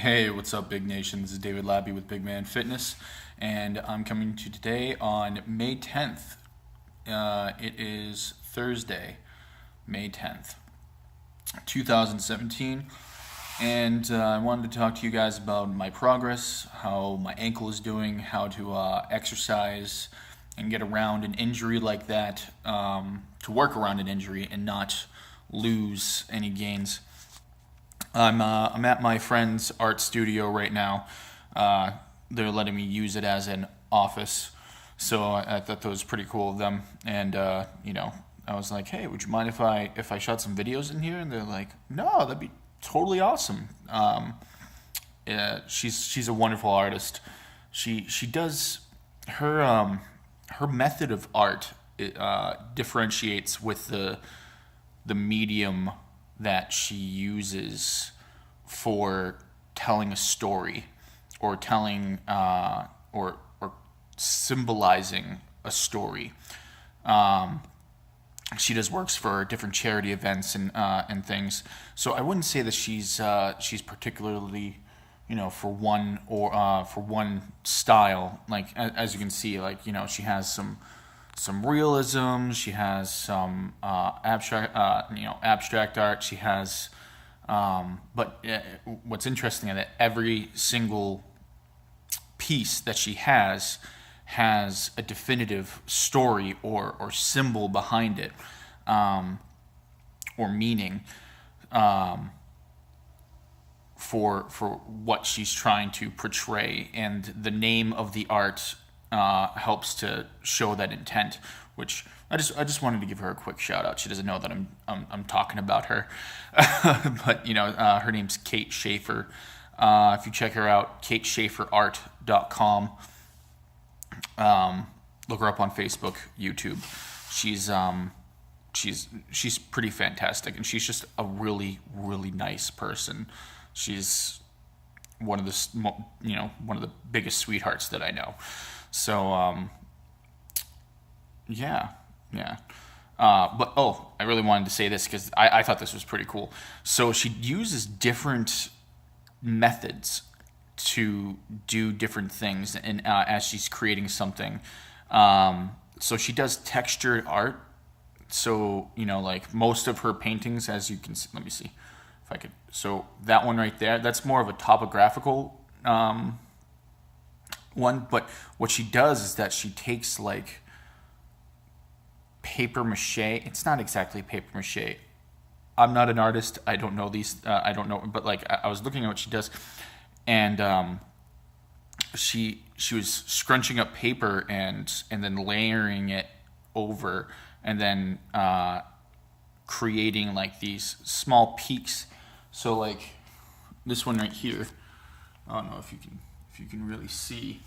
Hey, what's up, Big Nation? This is David Labby with Big Man Fitness, and I'm coming to you today on May 10th. It is Thursday, May 10th, 2017, and I wanted to talk to you guys about my progress, how my ankle is doing, how to exercise and get around an injury like that, to work around an injury and not lose any gains. I'm at my friend's art studio right now. They're letting me use it as an office, so I thought that was pretty cool of them. And I was like, "Hey, would you mind if I shot some videos in here?" And they're like, "No, that'd be totally awesome." Yeah, she's a wonderful artist. She does her method of art. It differentiates with the medium that she uses for telling a story or telling or symbolizing a story. She does works for different charity events and things. So I wouldn't say that she's particularly, for one style. Like as you can see, she has some realism. She has some abstract art. She has, but what's interesting is that every single piece that she has a definitive story or symbol behind it, or meaning, for what she's trying to portray, and the name of the art helps to show that intent. Which I just wanted to give her a quick shout out. She doesn't know that I'm talking about her, but her name's Kate Schaefer. If you check her out, kateschaeferart.com. Look her up on Facebook, YouTube. She's pretty fantastic, and she's just a really, really nice person. She's one of the biggest sweethearts that I know. So yeah. But I really wanted to say this because I thought this was pretty cool. So she uses different methods to do different things, and as she's creating something, so she does textured art. So like most of her paintings, as you can see, let me see if I could. So that one right there, that's more of a topographical one. But what she does is that she takes like paper mache. It's not exactly paper mache. I'm not an artist. I don't know these. I don't know. But I was looking at what she does, and she was scrunching up paper and then layering it over, and then creating like these small peaks. So like this one right here. I don't know if you can really see,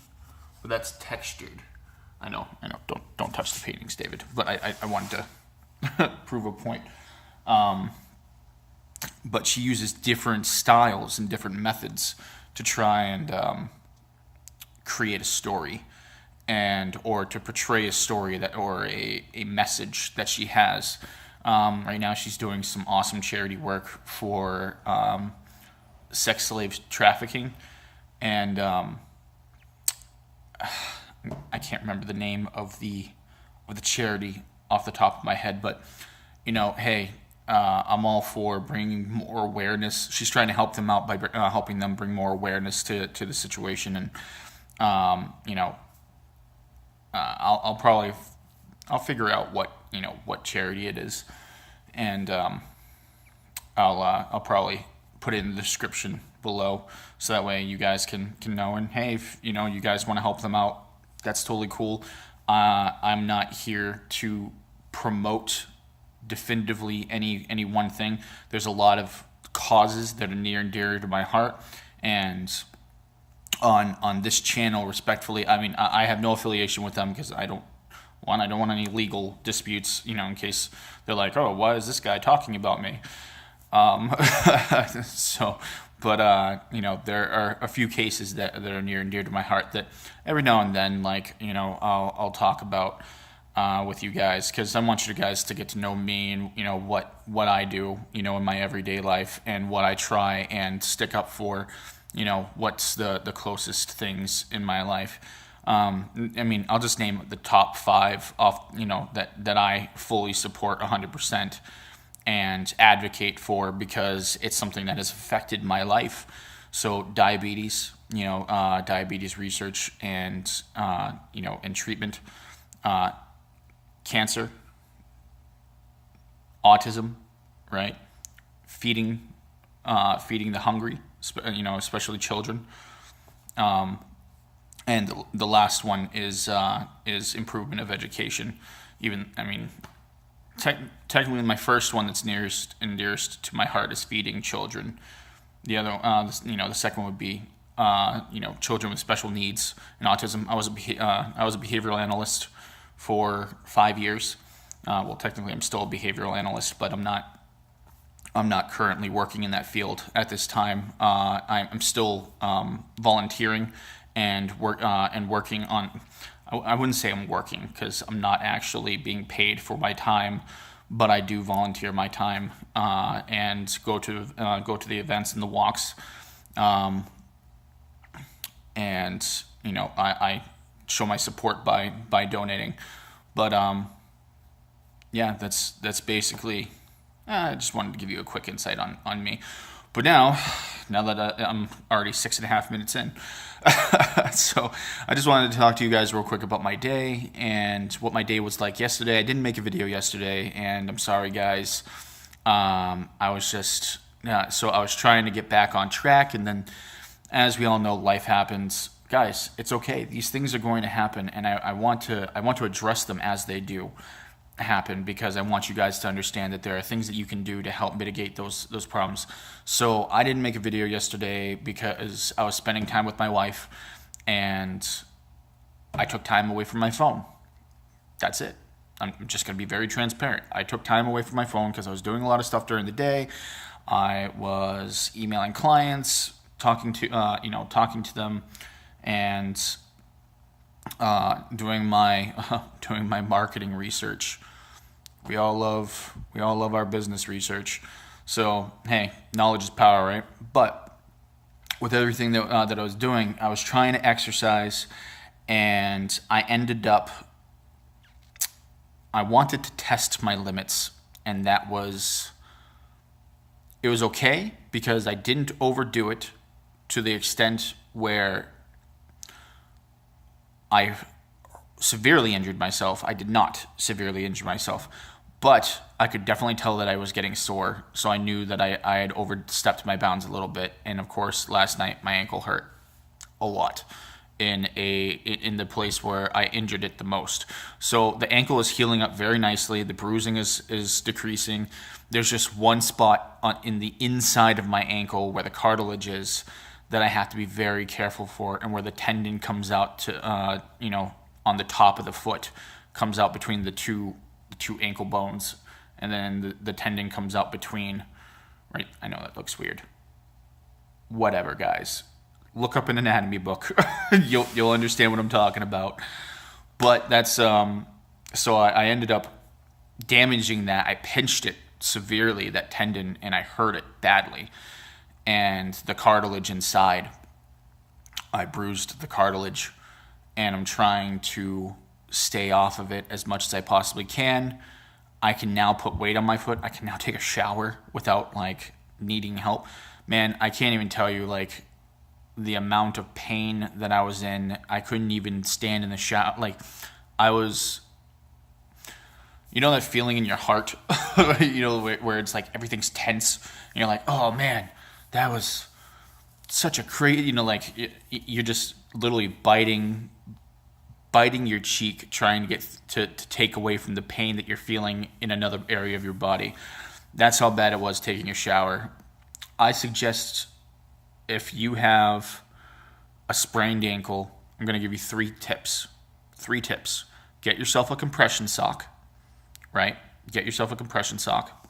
but that's textured. I know. Don't touch the paintings, David. But I wanted to prove a point. But she uses different styles and different methods to try and create a story, or to portray a story or a message that she has. Right now, she's doing some awesome charity work for sex slave trafficking, and I can't remember the name of the charity off the top of my head, but hey, I'm all for bringing more awareness. She's trying to help them out by helping them bring more awareness to the situation, and I'll figure out what charity it is, and I'll probably put it in the description below, so that way you guys can know. And hey, if you guys want to help them out, that's totally cool. I'm not here to promote definitively any one thing. There's a lot of causes that are near and dear to my heart, and on this channel, respectfully, I mean, I have no affiliation with them because I don't want any legal disputes, in case they're like, "Oh, why is this guy talking about me?" So, but there are a few cases that are near and dear to my heart that every now and then, I'll talk about. with you guys, because I want you guys to get to know me and what I do in my everyday life, and what I try and stick up for, what's the closest things in my life. I'll just name the top 5 off, that I fully support 100% and advocate for, because it's something that has affected my life. So diabetes, diabetes research and treatment, cancer, autism, right? Feeding the hungry, especially children. And the last one is improvement of education. Technically, my first one that's nearest and dearest to my heart is feeding children. The other, the second would be, children with special needs and autism. I was a behavioral analyst for 5 years. Well, technically, I'm still a behavioral analyst, but I'm not currently working in that field at this time. I'm still volunteering and working on. I wouldn't say I'm working, because I'm not actually being paid for my time, but I do volunteer my time and go to the events and the walks, and I show my support by donating. But yeah, that's basically. I just wanted to give you a quick insight on me. But now that I'm already 6.5 minutes in, so I just wanted to talk to you guys real quick about my day and what my day was like yesterday. I didn't make a video yesterday, and I'm sorry, guys. I was trying to get back on track, and then, as we all know, life happens. Guys, it's okay. These things are going to happen, and I want to address them as they do happen, because I want you guys to understand that there are things that you can do to help mitigate those problems. So I didn't make a video yesterday because I was spending time with my wife, and I took time away from my phone. That's it. I'm just going to be very transparent. I took time away from my phone because I was doing a lot of stuff during the day. I was emailing clients, talking to them, and doing my marketing research. We all love our business research. So hey, knowledge is power, right? But with everything that I was doing, I was trying to exercise, and I wanted to test my limits, and it was okay, because I didn't overdo it to the extent where I severely injured myself. I did not severely injure myself, but I could definitely tell that I was getting sore. So I knew that I had overstepped my bounds a little bit. And of course, last night my ankle hurt a lot in the place where I injured it the most. So the ankle is healing up very nicely. The bruising is decreasing. There's just one spot in the inside of my ankle where the cartilage is that I have to be very careful for, and where the tendon comes out to on the top of the foot, comes out between the two ankle bones, and then the tendon comes out between, right? I know that looks weird. Whatever, guys. Look up an anatomy book. You'll understand what I'm talking about. But that's so I ended up damaging that. I pinched it severely, that tendon, and I hurt it badly. And the cartilage inside, I bruised the cartilage, and I'm trying to stay off of it as much as I possibly can. I can now put weight on my foot. I can now take a shower without needing help. Man, I can't even tell you the amount of pain that I was in. I couldn't even stand in the shower. I was, that feeling in your heart, where it's everything's tense, and you're like, oh man, that was such a crazy, you're just literally biting your cheek, trying to get to take away from the pain that you're feeling in another area of your body. That's how bad it was taking a shower. I suggest, if you have a sprained ankle, I'm going to give you 3 tips. 3 tips. Get yourself a compression sock, right? Get yourself a compression sock.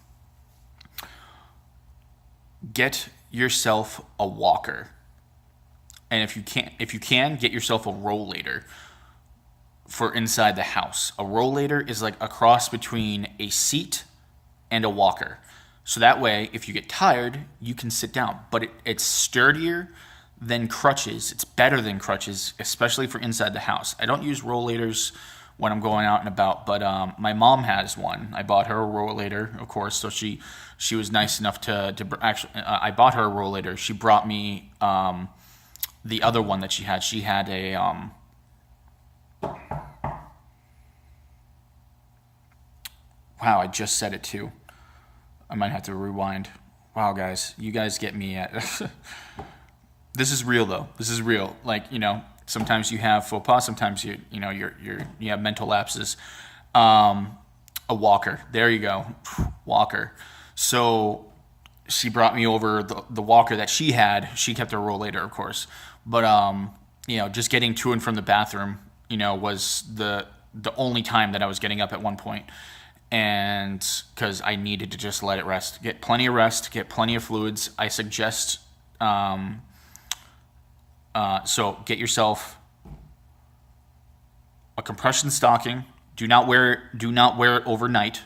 Get yourself a walker. And if you can, get yourself a rollator. for inside the house. A rollator is like a cross between a seat and a walker. So that way, if you get tired, you can sit down. But it's sturdier than crutches. It's better than crutches, especially for inside the house. I don't use rollators when I'm going out and about, but my mom has one. I bought her a rollator, of course, so she was nice enough to actually, I bought her a rollator. She brought me the other one that she had. She had a, wow, I just said it too. I might have to rewind. Wow, guys, you guys get me at, this is real though. This is real. Like, sometimes you have faux pas. Sometimes you have mental lapses. A walker. There you go. Walker. So she brought me over the walker that she had. She kept her rollator, of course. But just getting to and from the bathroom, was the only time that I was getting up at one point. And because I needed to just let it rest, get plenty of rest, get plenty of fluids. I suggest. So get yourself a compression stocking. Do not wear it overnight,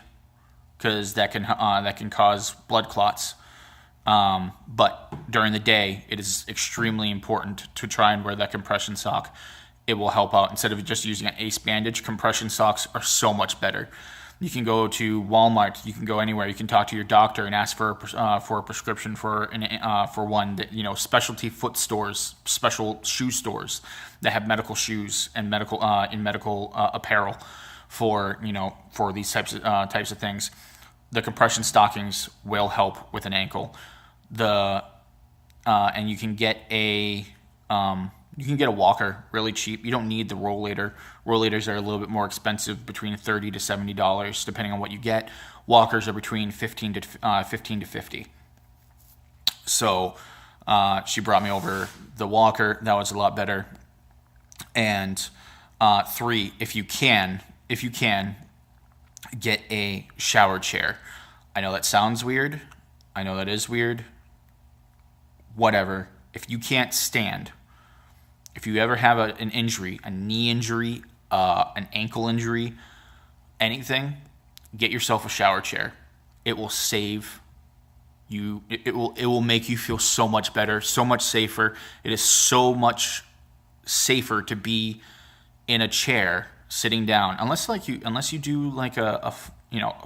because that can cause blood clots. But during the day, it is extremely important to try and wear that compression sock. It will help out. Instead of just using an ace bandage, compression socks are so much better. You can go to Walmart. You can go anywhere. You can talk to your doctor and ask for a prescription for one. That, specialty foot stores, special shoe stores that have medical shoes and medical apparel for these types of things. The compression stockings will help with an ankle. And you can get a walker really cheap. You don't need the rollator. Rollators are a little bit more expensive, between $30 to $70, depending on what you get. Walkers are between $15 to $50. So she brought me over the walker. That was a lot better. And 3, if you can, get a shower chair. I know that sounds weird. I know that is weird. Whatever. If you can't stand, if you ever have an injury, a knee injury, an ankle injury, anything, get yourself a shower chair. It will save you. It will make you feel so much better, so much safer. It is so much safer to be in a chair sitting down, unless you do like a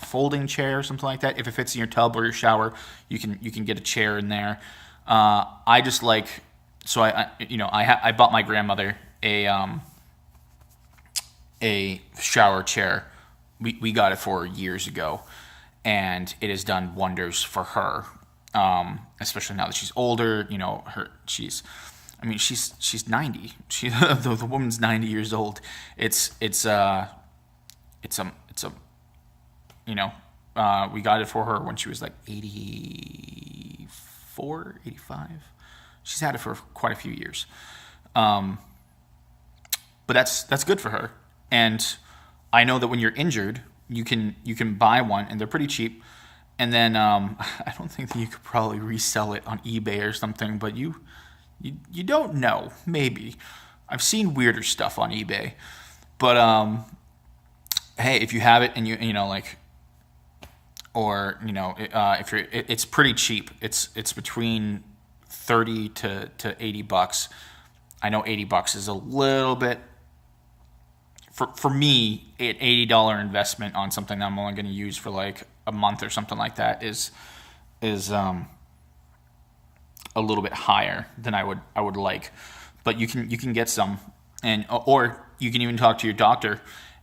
folding chair or something like that. If it fits in your tub or your shower, you can get a chair in there. I just like. So I bought my grandmother a shower chair. We got it for her years ago, and it has done wonders for her. Especially now that she's older, she's 90. The woman's 90 years old. We got it for her when she was like 84, 85. She's had it for quite a few years. But that's good for her. And I know that when you're injured, you can buy one, and they're pretty cheap. And then I don't think that you could probably resell it on eBay or something, but you don't know. Maybe. I've seen weirder stuff on eBay. But hey, if you have it and if it's pretty cheap. It's between $30 to $80. I know $80 is a little bit, for me, an $80 investment on something I'm only going to use for like a month or something like that is a little bit higher than I would like. But you can get some, or you can even talk to your doctor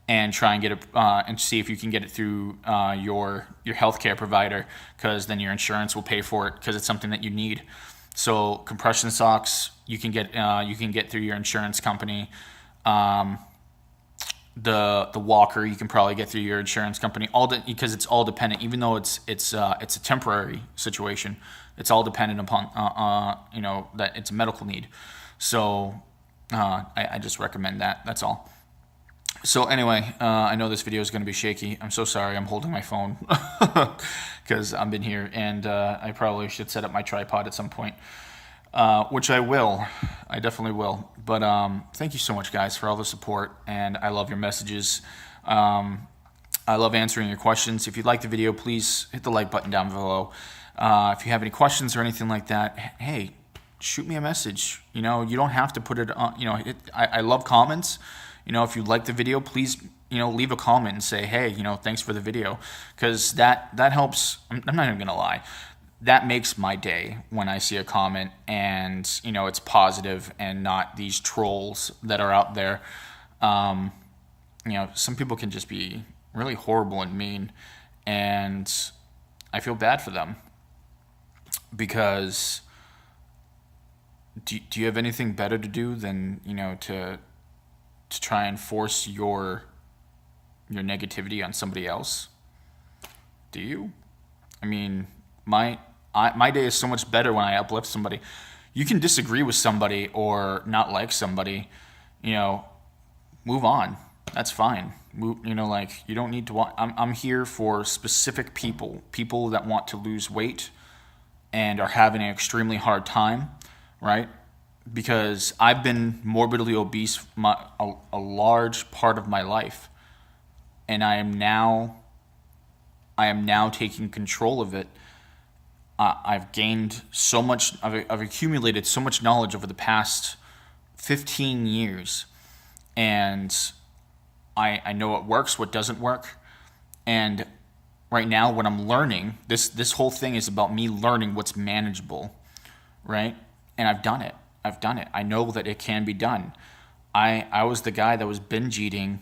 and try and get it and see if you can get it through your healthcare provider, because then your insurance will pay for it, because it's something that you need. So compression socks you can get through your insurance company. The walker you can probably get through your insurance company. Because it's all dependent. Even though it's a temporary situation, it's all dependent upon that it's a medical need. So I just recommend that. That's all. So anyway, I know this video is going to be shaky. I'm so sorry. I'm holding my phone because I've been here, and I probably should set up my tripod at some point, which I will. I definitely will. But thank you so much, guys, for all the support, and I love your messages. I love answering your questions. If you like the video, please hit the like button down below. If you have any questions or anything like that, hey, shoot me a message. You don't have to put it on. I love comments. If you like the video, please, leave a comment and say, hey, thanks for the video, because that helps. I'm not even gonna lie. That makes my day when I see a comment and it's positive and not these trolls that are out there. Some people can just be really horrible and mean, and I feel bad for them, because do you have anything better to do than to try and force your negativity on somebody else? Do you? I mean, my day is so much better when I uplift somebody. You can disagree with somebody or not like somebody, move on. That's fine. You don't need to want. I'm here for specific people that want to lose weight and are having an extremely hard time, right? Because I've been morbidly obese a large part of my life, and I am now taking control of it. I've gained so much. I've accumulated so much knowledge over the past 15 years, and I know what works, what doesn't work. And right now, what I'm learning, this whole thing is about me learning what's manageable, right? And I've done it. I know that it can be done. I was the guy that was binge eating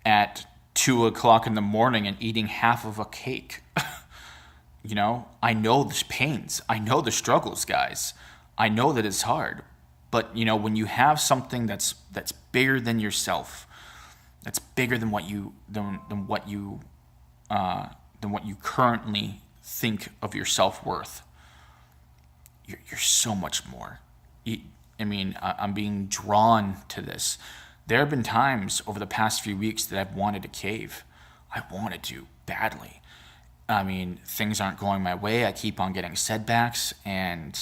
at 2 o'clock in the morning and eating half of a cake. I know the pains. I know the struggles, guys. I know that it's hard. But, when you have something that's bigger than yourself, that's bigger than what you currently think of your self-worth, you're so much more. I'm being drawn to this. There have been times over the past few weeks that I've wanted to cave. I wanted to badly. Things aren't going my way. I keep on getting setbacks, and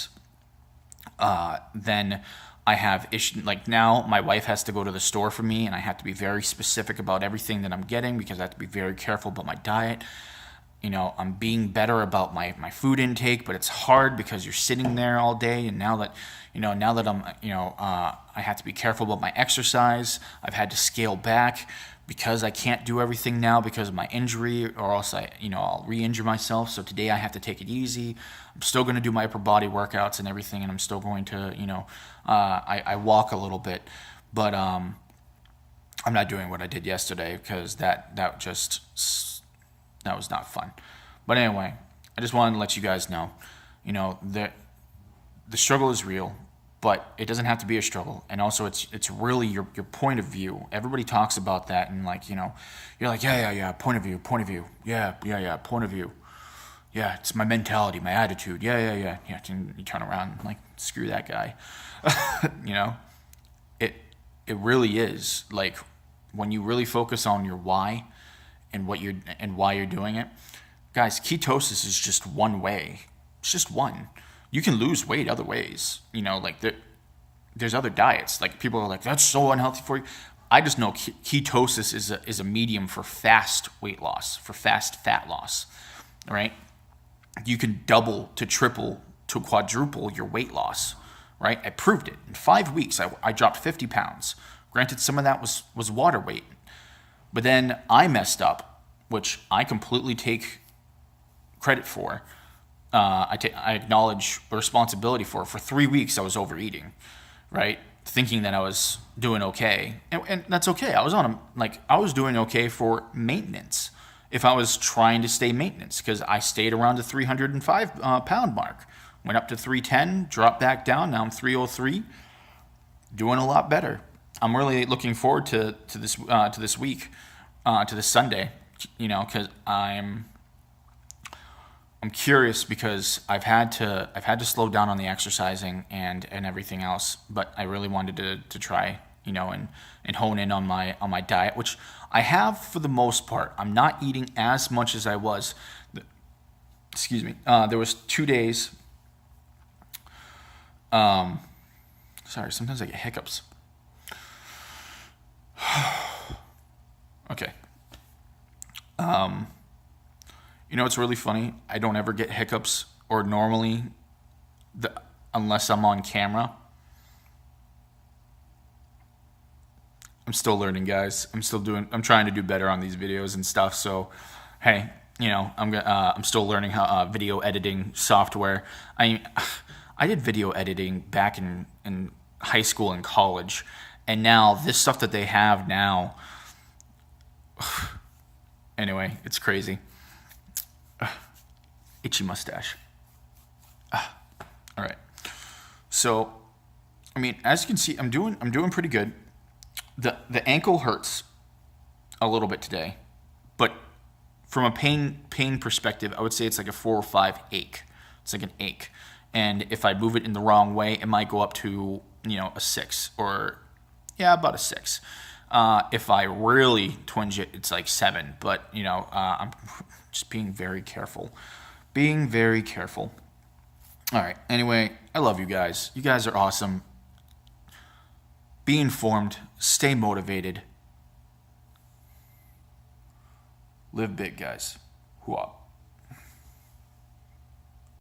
then I have issues. Like now, my wife has to go to the store for me, and I have to be very specific about everything that I'm getting, because I have to be very careful about my diet. I'm being better about my food intake, but it's hard because you're sitting there all day. And now that I'm, I have to be careful about my exercise. I've had to scale back because I can't do everything now because of my injury, or else I'll re-injure myself. So today I have to take it easy. I'm still going to do my upper body workouts and everything, and I'm still going to, I walk a little bit, but I'm not doing what I did yesterday, because that was not fun. But anyway, I just wanted to let you guys know, that the struggle is real, but it doesn't have to be a struggle. And also it's really your point of view. Everybody talks about that, and you're like, yeah, point of view. Yeah, point of view. Yeah, it's my mentality, my attitude. Yeah. And you turn around and screw that guy. It really is, when you really focus on your why and why you're doing it. Guys, ketosis is just one way. It's just one. You can lose weight other ways. There's other diets. People are like, that's so unhealthy for you. I just know ketosis is a medium for fast weight loss, for fast fat loss, right? You can double to triple to quadruple your weight loss, right? I proved it. In 5 weeks, I dropped 50 pounds. Granted, some of that was water weight. But then I messed up, which I completely take credit for. I acknowledge responsibility for. For 3 weeks, I was overeating, right? Thinking that I was doing okay, and that's okay. I was doing okay for maintenance. If I was trying to stay maintenance, because I stayed around the 305 pound mark, went up to 310, dropped back down. Now I'm 303, doing a lot better. I'm really looking forward to this week, to this Sunday, because I'm curious, because I've had to slow down on the exercising and everything else, but I really wanted to try, and hone in on my diet, which I have for the most part. I'm not eating as much as I was. Excuse me. There was 2 days. Sorry, sometimes I get hiccups. Okay. You know, it's really funny. I don't ever get hiccups, or normally, unless I'm on camera. I'm still learning, guys. I'm trying to do better on these videos and stuff. So, hey, you know, I'm still learning how video editing software. I did video editing back in high school and college, and now this stuff that they have now. Anyway, it's crazy. Itchy mustache. All right. So, I mean, as you can see, I'm doing pretty good. The ankle hurts a little bit today, but from a pain perspective, I would say it's like a 4 or 5 ache. It's like an ache, and if I move it in the wrong way, it might go up to, you know, a 6, or about a 6. If I really twinge it, it's like 7. But you know, I'm just being very careful. Being very careful. All right. Anyway, I love you guys. You guys are awesome. Be informed. Stay motivated. Live big, guys. Hoo-ah.